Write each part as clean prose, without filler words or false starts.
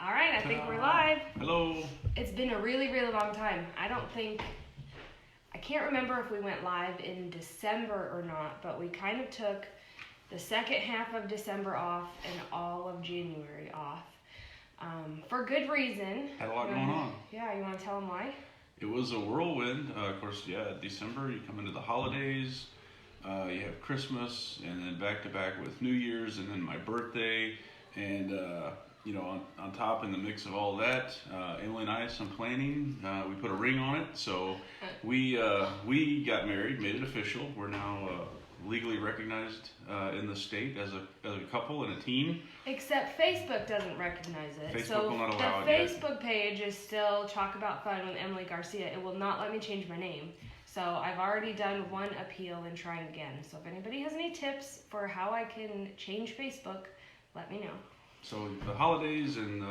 All right, I think we're live. Hello. It's been a really, really long time. I can't remember if we went live in December or not, but we kind of took the second half of December off and all of January off. For good reason. Had a lot going on. Yeah, you want to tell them why? It was a whirlwind. Of course, December, you come into the holidays, you have Christmas, and then back to back with New Year's, and then my birthday, and on top in the mix of all that, Emily and I, some planning. We put a ring on it, so we got married, made it official. We're now legally recognized in the state as a couple and a team. Except Facebook doesn't recognize it. Facebook will not allow it the yet. Facebook page is still Talk About Fun with Emily Garcia. It will not let me change my name. So I've already done one appeal and trying again. So if anybody has any tips for how I can change Facebook, let me know. So the holidays and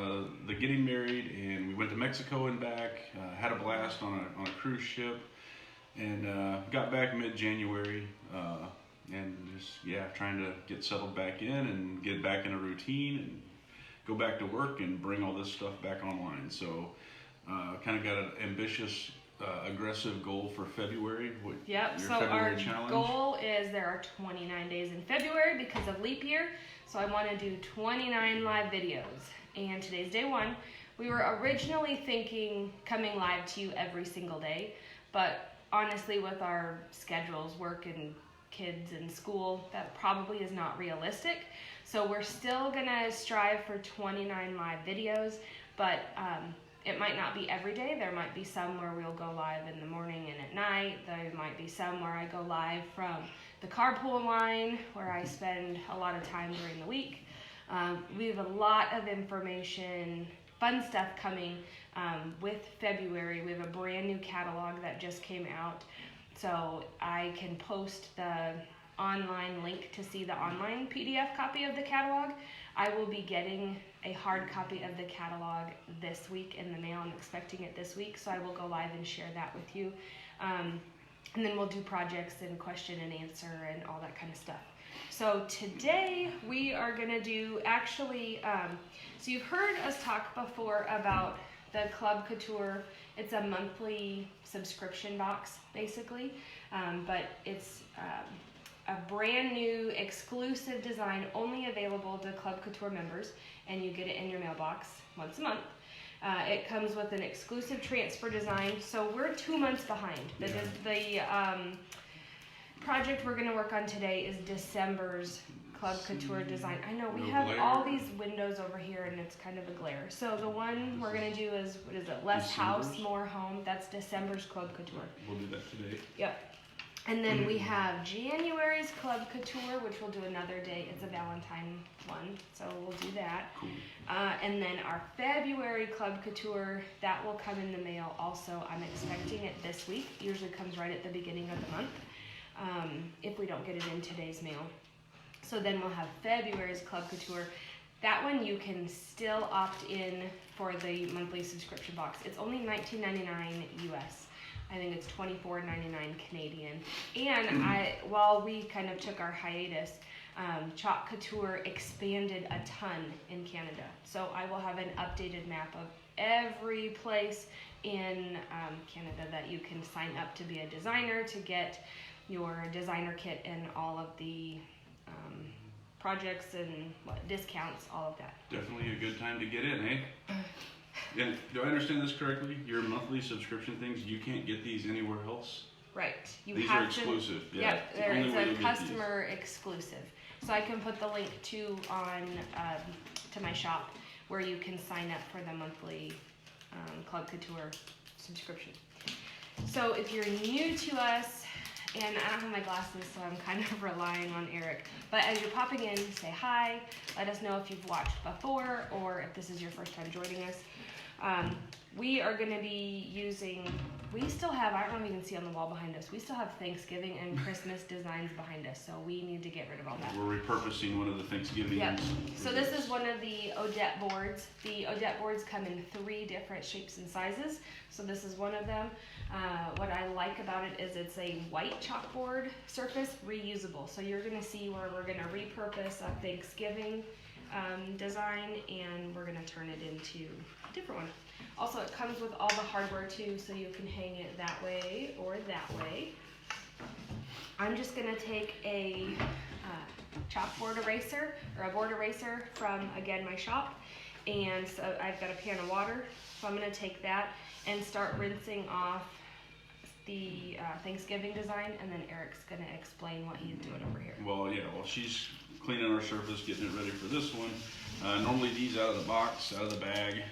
the getting married, and we went to Mexico and back, had a blast on a cruise ship, and got back mid-January, and just trying to get settled back in and get back in a routine and go back to work and bring all this stuff back online. So kind of got an ambitious, aggressive goal for February. Yep, so February our challenge? goal is there are 29 days in February because of leap year. So I want to do 29 live videos, and today's day one. We were originally thinking coming live to you every single day, but honestly with our schedules, work and kids and school, that probably is not realistic. So we're still gonna strive for 29 live videos, but it might not be every day. There might be some where we'll go live in the morning and at night. There might be some where I go live from the carpool line where I spend a lot of time during the week. We have a lot of information, fun stuff coming with February. We have a brand new catalog that just came out. So I can post the online link to see the online PDF copy of the catalog. I will be getting a hard copy of the catalog this week in the mail. I'm expecting it this week, so I will go live and share that with you. And then we'll do projects and question and answer and all that kind of stuff. So today we are gonna do so you've heard us talk before about the Club Couture. It's a monthly subscription box basically, but it's a brand new exclusive design only available to Club Couture members, and you get it in your mailbox once a month. It comes with an exclusive transfer design, so we're 2 months behind. The project we're going to work on today is December's Club Couture design. I know we have all these windows over here and it's kind of a glare. So the one we're going to do is, Less House, More Home. That's December's Club Couture. We'll do that today. Yep. And then we have January's Club Couture, which we'll do another day. It's a Valentine one, so we'll do that. Cool. And then our February Club Couture, that will come in the mail also. I'm expecting it this week. It usually comes right at the beginning of the month, if we don't get it in today's mail. So then we'll have February's Club Couture. That one you can still opt in for the monthly subscription box. It's only $19.99 US. I think it's $24.99 Canadian. And while we kind of took our hiatus, Chalk Couture expanded a ton in Canada. So I will have an updated map of every place in Canada that you can sign up to be a designer, to get your designer kit and all of the projects and discounts, all of that. Definitely a good time to get in, eh? Yeah, do I understand this correctly? Your monthly subscription things, you can't get these anywhere else? Right. These are exclusive. Yep, it's a customer exclusive. So I can put the link to my shop where you can sign up for the monthly Club Couture subscription. So if you're new to us, and I don't have my glasses, so I'm kind of relying on Eric. But as you're popping in, say hi. Let us know if you've watched before or if this is your first time joining us. We are going to be using, we still have, I don't know if you can see on the wall behind us, we still have Thanksgiving and Christmas designs behind us, so we need to get rid of all that. We're repurposing one of the Thanksgiving. Yep. So this is one of the Odette boards. The Odette boards come in 3 different shapes and sizes, so this is one of them. What I like about it is it's a white chalkboard surface, reusable. So you're going to see where we're going to repurpose a Thanksgiving design, and we're gonna turn it into a different one. Also, it comes with all the hardware too, so you can hang it that way or that way. I'm just gonna take a chalkboard eraser or a board eraser from, again, my shop, and so I've got a pan of water, so I'm gonna take that and start rinsing off the Thanksgiving design, and then Eric's gonna explain what he's doing over here. Well, yeah, while she's cleaning our surface, getting it ready for this one, normally these out of the box, out of the bag,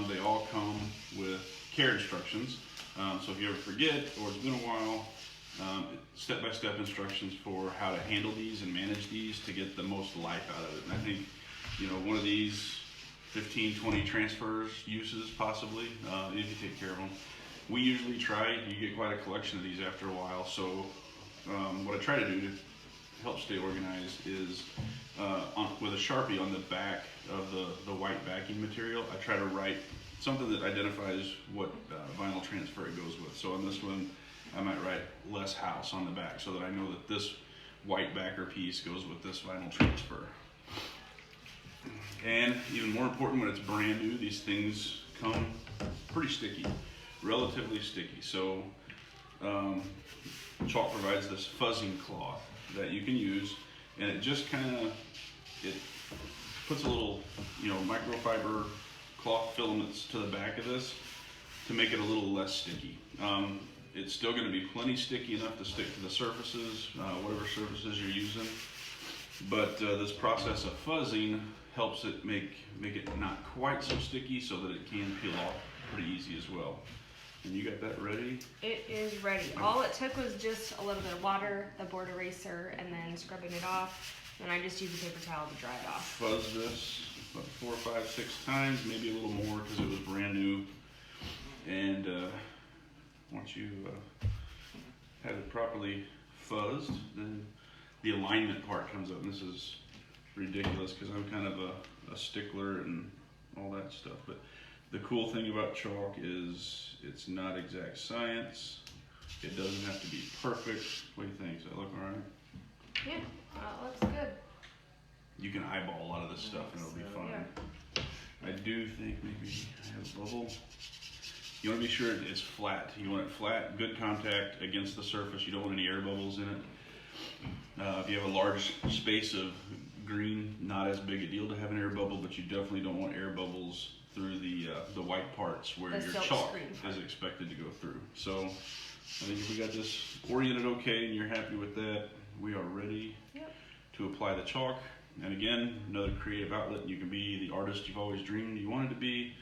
they all come with care instructions. So if you ever forget or it's been a while, step-by-step instructions for how to handle these and manage these to get the most life out of it. And I think, you know, one of these 15, 20 transfers, uses possibly, if you take care of them. We usually try, you get quite a collection of these after a while, so what I try to do to help stay organized is with a Sharpie on the back of the white backing material, I try to write something that identifies what vinyl transfer it goes with. So on this one, I might write less house on the back so that I know that this white backer piece goes with this vinyl transfer. And even more important, when it's brand new, these things come pretty sticky, relatively sticky. So chalk provides this fuzzing cloth that you can use, and it just it puts a little, you know, microfiber cloth filaments to the back of this to make it a little less sticky. It's still going to be plenty sticky enough to stick to the surfaces, whatever surfaces you're using. But this process of fuzzing helps it make it not quite so sticky so that it can peel off pretty easy as well. And you got that ready? It is ready. All it took was just a little bit of water, the board eraser, and then scrubbing it off. And I just used a paper towel to dry it off. Fuzz this about 4, 5, 6 times, maybe a little more because it was brand new. And once you have it properly fuzzed, then the alignment part comes up. And this is ridiculous because I'm kind of a stickler and all that stuff. But the cool thing about chalk is it's not exact science. It doesn't have to be perfect. What do you think? Does that look all right? Yeah, it looks good. You can eyeball a lot of this stuff and it'll be fine. Yeah. I do think maybe I have a bubble. You want to be sure it's flat. You want it flat, good contact against the surface. You don't want any air bubbles in it. If you have a large space of green, not as big a deal to have an air bubble, but you definitely don't want air bubbles through the white parts where your chalk is expected to go through. So I think if we got this oriented okay and you're happy with that, we are ready to apply the chalk. And again, another creative outlet. You can be the artist you've always dreamed you wanted to be.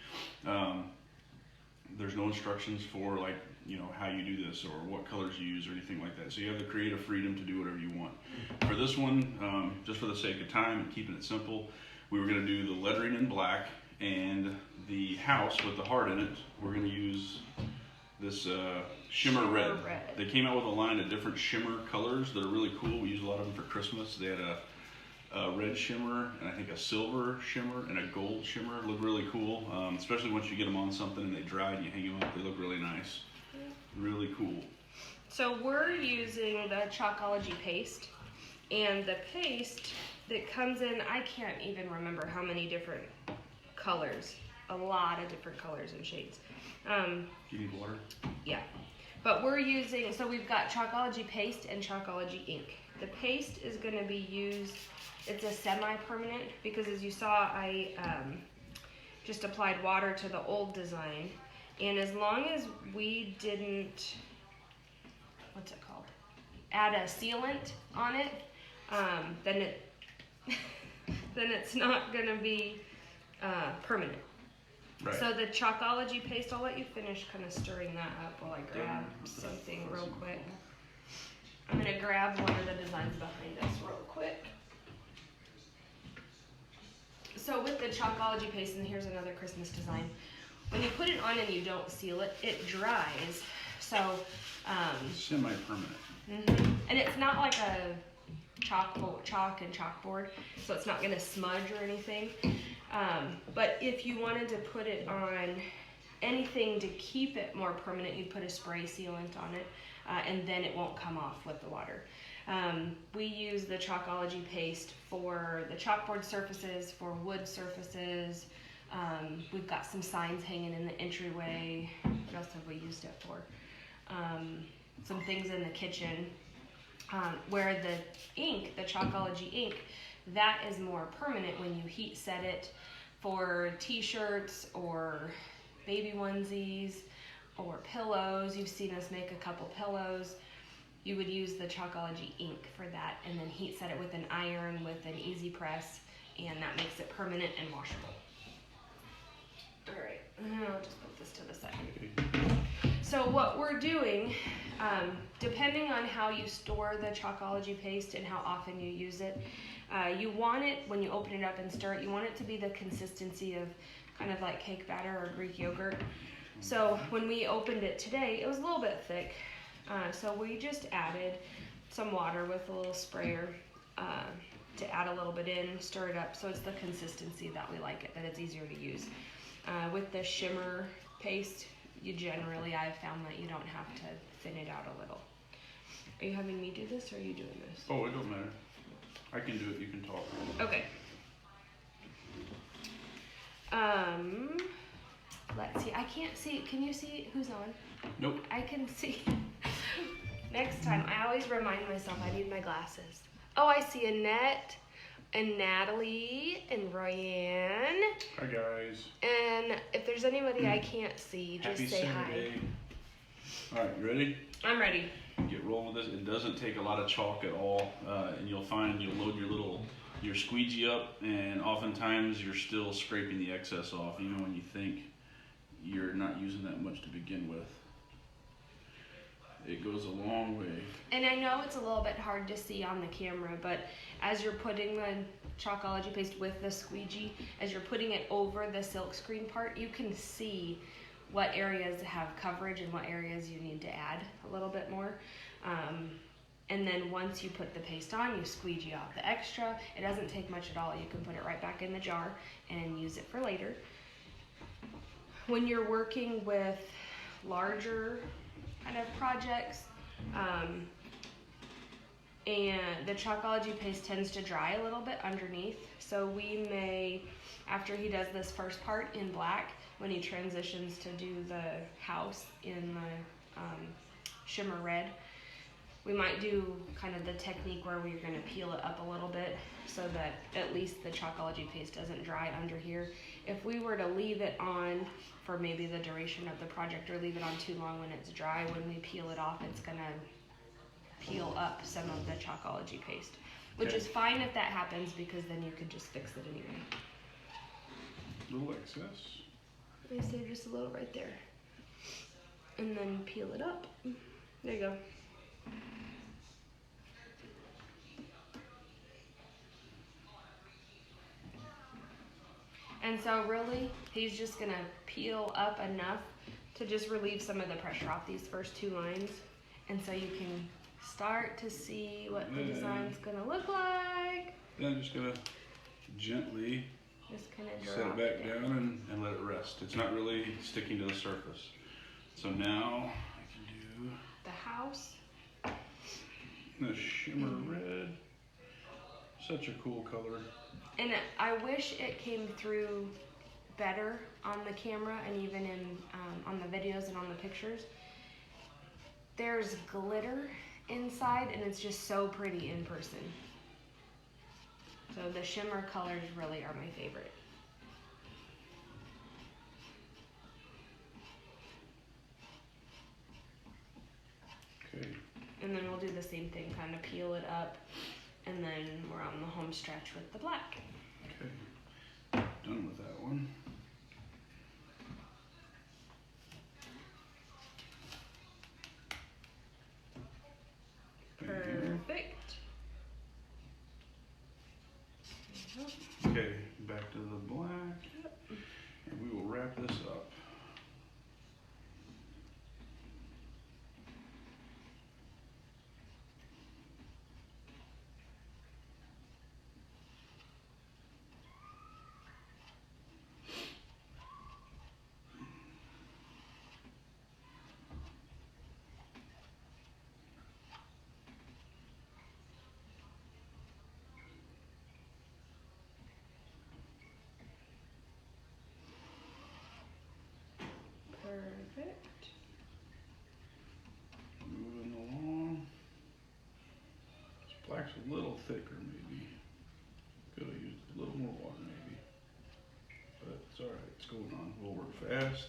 There's no instructions for, like, you know, how you do this or what colors you use or anything like that. So you have the creative freedom to do whatever you want. For this one, just for the sake of time and keeping it simple, we were going to do the lettering in black, and the house with the heart in it, we're going to use this shimmer red. They came out with a line of different shimmer colors that are really cool. We use a lot of them for Christmas. They had a red shimmer, and I think a silver shimmer, and a gold shimmer. Look really cool, especially once you get them on something and they dry and you hang them up. They look really nice. Really cool. So we're using the Chalkology paste, and the paste that comes in, I can't even remember how many different colors. A lot of different colors and shades. Do you need water? Yeah. But we're using, so we've got Chalkology paste and Chalkology ink. The paste is going to be used, it's a semi-permanent, because as you saw, I just applied water to the old design. And as long as we didn't, what's it called? Add a sealant on it, then it's not going to be permanent. Right. So the Chalkology paste, I'll let you finish kind of stirring that up while I grab something real quick. I'm going to grab one of the designs behind us real quick. So with the Chalkology paste, and here's another Christmas design, when you put it on and you don't seal it, it dries. So semi-permanent. Mm-hmm. And it's not like a chalk and chalkboard, so it's not going to smudge or anything. But if you wanted to put it on anything to keep it more permanent, you'd put a spray sealant on it, and then it won't come off with the water. We use the Chalkology paste for the chalkboard surfaces, for wood surfaces. We've got some signs hanging in the entryway. What else have we used it for? Some things in the kitchen. Where the ink, the Chalkology ink, that is more permanent when you heat set it for t-shirts or baby onesies or pillows. You've seen us make a couple pillows. You would use the Chalkology ink for that and then heat set it with an iron with an easy press, and that makes it permanent and washable. All right, I'll just put this to the side. So what we're doing, depending on how you store the Chalkology paste and how often you use it, you want it, when you open it up and stir it, you want it to be the consistency of kind of like cake batter or Greek yogurt. So when we opened it today, it was a little bit thick. So we just added some water with a little sprayer to add a little bit in, stir it up so it's the consistency that we like it, that it's easier to use. With the shimmer paste, I've found that you don't have to thin it out a little. Are you having me do this or are you doing this? Oh, it don't matter. I can do it, you can talk. Okay. Let's see. I can't see. Can you see who's on? Nope. I can see. Next time, I always remind myself I need my glasses. Oh, I see Annette and Natalie and Ryan. Hi, guys. And if there's anybody I can't see, just Happy say hi. Saturday. All right, you ready? I'm ready. Get rolling with this. It doesn't take a lot of chalk at all, and you'll find you'll load your squeegee up, and oftentimes you're still scraping the excess off, even when you think you're not using that much to begin with. It goes a long way. And I know it's a little bit hard to see on the camera, but as you're putting the Chalkology paste with the squeegee, as you're putting it over the silk screen part, you can see what areas have coverage and what areas you need to add a little bit more. And then once you put the paste on, you squeegee off the extra. It doesn't take much at all. You can put it right back in the jar and use it for later. When you're working with larger kind of projects, and the Chalkology paste tends to dry a little bit underneath, so we may, after he does this first part in black, when he transitions to do the house in the shimmer red, we might do kind of the technique where we're going to peel it up a little bit so that at least the Chalkology paste doesn't dry under here. If we were to leave it on for maybe the duration of the project or leave it on too long when it's dry, when we peel it off, it's going to peel up some of the Chalkology paste, which is fine if that happens because then you could just fix it anyway. A little excess. I say just a little right there. And then peel it up. There you go. And so really, he's just gonna peel up enough to just relieve some of the pressure off these first two lines. And so you can start to see what the design's gonna look like. Then I'm just gonna gently Just kind of set it back down and let it rest. It's not really sticking to the surface. So now I can do the house. the shimmer red. Such a cool color. And I wish it came through better on the camera and even in on the videos and on the pictures. There's glitter inside and it's just so pretty in person. So the shimmer colors really are my favorite. Okay. And then we'll do the same thing, kind of peel it up, and then we're on the home stretch with the black. Okay. Done with that one. Perfect. Okay, back to the black. And we will wrap this up. Perfect. Moving along. This black's a little thicker, maybe. Could have used a little more water, maybe. But it's all right. It's going on. We'll work fast.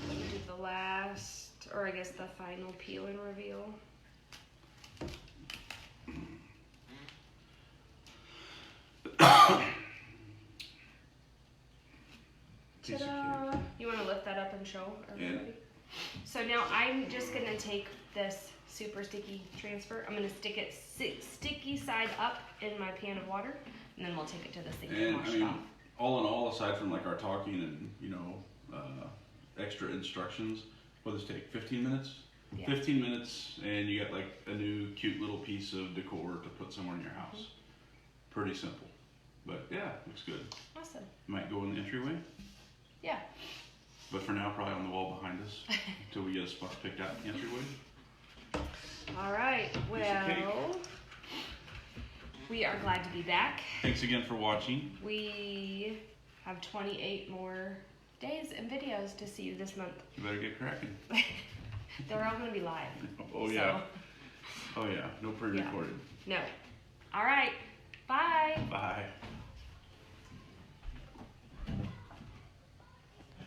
Do the last, or I guess the final peel and reveal. Piece of Ta-da! cake. You want to lift that up and show everybody? Yeah. So now I'm just going to take this super sticky transfer. I'm going to stick it sticky side up in my pan of water, and then we'll take it to the sink and And wash I it mean, off. all in all, aside from like our talking and extra instructions, what does this take? 15 minutes? Yeah. 15 minutes, and you got like a new cute little piece of decor to put somewhere in your house. Pretty simple, but yeah, looks good. Awesome. Might go in the entryway, Yeah. but for now, probably on the wall behind us until we get a spot picked out in the entryway. All right. Well, we are glad to be back. Thanks again for watching. We have 28 more days and videos to see you this month. You better get cracking. They're all going to be live. Oh yeah. Oh yeah. No pre-recorded. No. All right. Bye. Bye.